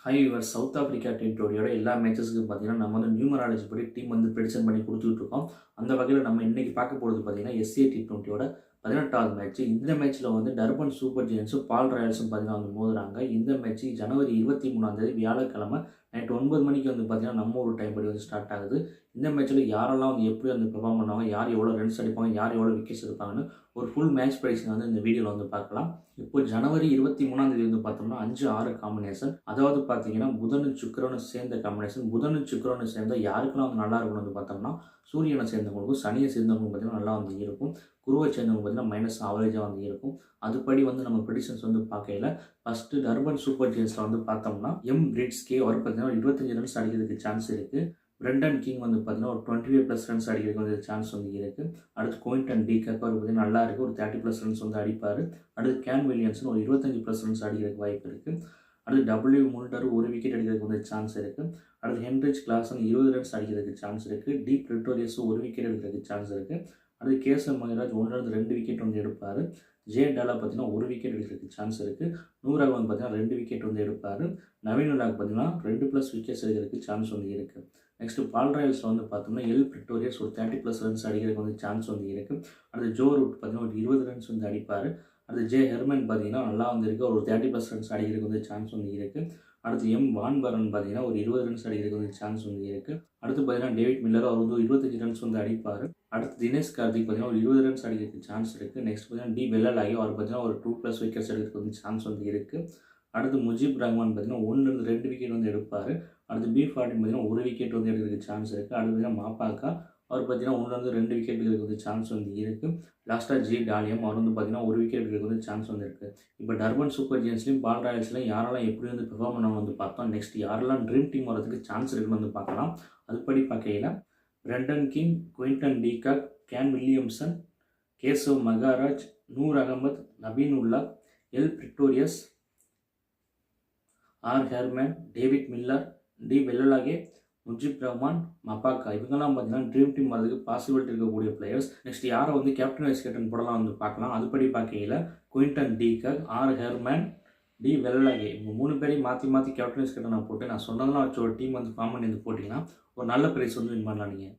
Hi your south Africa டீமோட எல்லா மேட்சஸ்க்கும் பார்த்தீங்கன்னா நம்ம வந்து நியூமராலஜி படி டீம் வந்து ப்ரெடிக்ஷன் பண்ணி கொடுத்துட்டு இருக்கோம். அந்த வகையில் நம்ம இன்னைக்கு பார்க்க போகிறது பார்த்தீங்கன்னா எஸ்ஏ T20யோட 18வது மேட்ச். இந்த மேட்ச்சில் வந்து டர்பன் சூப்பர் ஜெயின்ஸும் பால் ராயல்ஸும் பார்த்தீங்கன்னா வந்து மோதுறாங்க. இந்த மேட்ச் ஜனவரி 23 வியாழக்கிழமை நைட் 9 மணிக்கு வந்து பார்த்தீங்கன்னா நம்ம ஒரு டைம் படி வந்து ஸ்டார்ட் ஆகுது. இந்த மேட்ச்சில் யாரெல்லாம் வந்து எப்படி வந்து பெர்ஃபார்ம் பண்ணுவாங்க, யார் எவ்வளோ ரன்ஸ் அடிப்பாங்க, யார் எவ்வளோ விக்கெட்ஸ் எடுப்பாங்கன்னு ஒரு ஃபுல் மேட்ச் ப்ரெடிக்ஷன் வந்து இந்த வீடியோவில் வந்து பார்க்கலாம். இப்போ ஜனவரி 23 வந்து பார்த்தோம்னா 5-6 காம்பினேஷன். அதாவது பார்த்தீங்கன்னா புதனும் சுக்கிரனும் சேர்ந்த காம்பினேஷன். புதனும் சுக்கிரனும் சேர்ந்த யாருக்கெல்லாம் வந்து நல்லா இருக்கும்னு வந்து பார்த்தோம்னா சூரியனை சேர்ந்தவங்களுக்கும் சனியை சேர்ந்தவங்களுக்கும் பார்த்தீங்கன்னா நல்லா வந்து இருக்கும். குருவை சேர்ந்தவங்க பார்த்தீங்கன்னா மைனஸ் ஆவரேஜாக வந்து இருக்கும். அதுபடி வந்து நம்ம ப்ரெடிக்ஷன்ஸ் வந்து பார்க்கையில ஃபஸ்ட்டு டர்பன் சூப்பர் ஜெயின்ஸில் வந்து பார்த்தோம்னா பிரிட்ஸ்கே அவர் பார்த்தீங்கன்னா 25 ரன்ஸ் அடிக்கிறதுக்கு சான்ஸ் இருக்குது. பிரெண்டன் கிங் வந்து பார்த்தீங்கன்னா ஒரு 25+ ரன்ஸ் அடிக்கிறதுக்கு வந்து சான்ஸ் வந்து இருக்குது. அடுத்து குயின்டன் டிகாக் அவர் பார்த்தீங்கன்னா நல்லா இருக்குது, ஒரு 30+ ரன்ஸ் வந்து அடிப்பார். அடுத்து கேன் வில்லியம்சன் ஒரு 25+ ரன்ஸ் அடிக்கிறதுக்கு வாய்ப்பு இருக்குது. அடுத்து டபிள்யூ முல்டர் ஒரு விக்கெட் அடிக்கிறதுக்கு வந்து சான்ஸ் இருக்குது. அடுத்து ஹென்ரிச் கிளாசன் 20 ரன்ஸ் அடிக்கிறதுக்கு சான்ஸ் இருக்குது. டி பிரிட்டோரியஸ் ஒரு விக்கெட் எடுக்கிறதுக்கு சான்ஸ் இருக்குது. அடுத்து கேசவ் மகராஜ் 1-2 விக்கெட் வந்து எடுப்பார். ஜே டாலா பார்த்தீங்கன்னா ஒரு விக்கெட் எடுக்கிறதுக்கு சான்ஸ் இருக்குது. நூராக் வந்து பார்த்தீங்கன்னா 2 விக்கெட் வந்து எடுப்பார். நவீன் உல்லாக் பார்த்தீங்கன்னா 2+ விக்கெட்ஸ் எடுக்கிறதுக்கு சான்ஸ் வந்து இருக்குது. நெக்ஸ்ட்டு பால் ராயல்ஸில் வந்து பார்த்தோம்னா பிரிட்டோரியஸ் ஒரு 30+ ரன்ஸ் அடிக்கிறதுக்கு வந்து சான்ஸ் வந்து இருக்குது. அடுத்து ஜோ ரூட் பார்த்தீங்கன்னா ஒரு 20 ரன்ஸ் வந்து அடிப்பார். அடுத்து ஜே ஹெர்மன் பார்த்தீங்கன்னா நல்லா வந்து இருக்குது, ஒரு 30+ ரன்ஸ் அடிக்கிறதுக்கு வந்து சான்ஸ் வந்து இருக்குது. அடுத்து வான்பரன் பார்த்தீங்கன்னா ஒரு 20 ரன்ஸ் அடிக்கிறதுக்கு வந்து சான்ஸ் வந்து இருக்குது. அடுத்து பார்த்தீங்கன்னா டேவிட் மில்லர் அவர் வந்து 25 ரன்ஸ் வந்து அடிப்பார். அடுத்து தினேஷ் கார்த்திக் பார்த்தீங்கன்னா ஒரு 20 ரன்ஸ் அடிக்கிறதுக்கு சான்ஸ் இருக்குது. நெக்ஸ்ட் பார்த்தீங்கன்னா டி வெல்லலாகி அவர் பார்த்தீங்கன்னா ஒரு 2+ விக்கெட்ஸ் எடுக்கிறதுக்கு வந்து சான்ஸ் வந்து இருக்குது. அடுத்து முஜிப் ரஹ்மான் பார்த்தீங்கன்னா 1-2 விக்கெட் வந்து எடுப்பார். அடுத்து B14 பார்த்தீங்கன்னா ஒரு விக்கெட் வந்து எடுக்கிறதுக்கு சான்ஸ் இருக்குது. அடுத்து பார்த்தீங்கன்னா மாப்பாக்கா அவர் பார்த்தீங்கன்னா 1-2 விக்கெட் எடுக்கிறதுக்கு வந்து சான்ஸ் வந்து இருக்குது. லாஸ்ட்டாக ஜி டாலியம் அவர் வந்து பார்த்தீங்கன்னா ஒரு விக்கெட் எடுக்கிறதுக்கு வந்து சான்ஸ் வந்து இருக்குது. இப்போ டர்பன் சூப்பர் ஜெயின்ஸ்லையும் பால் ராயல்ஸ்லையும் யாரெல்லாம் எப்படி வந்து பெர்ஃபார்ம் பண்ணணும் வந்து பார்த்தோம். நெக்ஸ்ட் யாரெல்லாம் ட்ரீம் டீம் வரதுக்கு சான்ஸ் இருக்குன்னு வந்து பார்க்கலாம். அதுபடி பார்க்கையில் Brandon King, Quinton de Kock, Kane Williamson, Keshav Maharaj, Noor Ahmad, Naveen ul Haq, Pretorius, R Hermann, David Miller, D Wellalage, Mujeeb Rahman, Maphaka இவங்கெல்லாம் பார்த்தீங்கன்னா ட்ரீம் டீம் வரதுக்கு பாசிபிலிட்டி இருக்கக்கூடிய பிளேயர்ஸ். நெக்ஸ்ட் யாரை வந்து கேப்டன் வைஸ் கேப்டன் போடலாம் வந்து பார்க்கலாம். அதுபடி பார்க்கையில் Quinton de Kock, R Hermann, D Wellalage இவங்க 3 பேரையும் மாற்றி கேப்டன் வைஸ் கேப்டனாக போட்டு நான் சொன்னதெல்லாம் வச்சு ஒரு டீம் வந்து ஃபார்ம் பண்ணி வந்து போட்டிங்கன்னா ஒரு நல்ல ப்ரைஸ் வந்து வின் பண்ணலாம் நீங்கள்.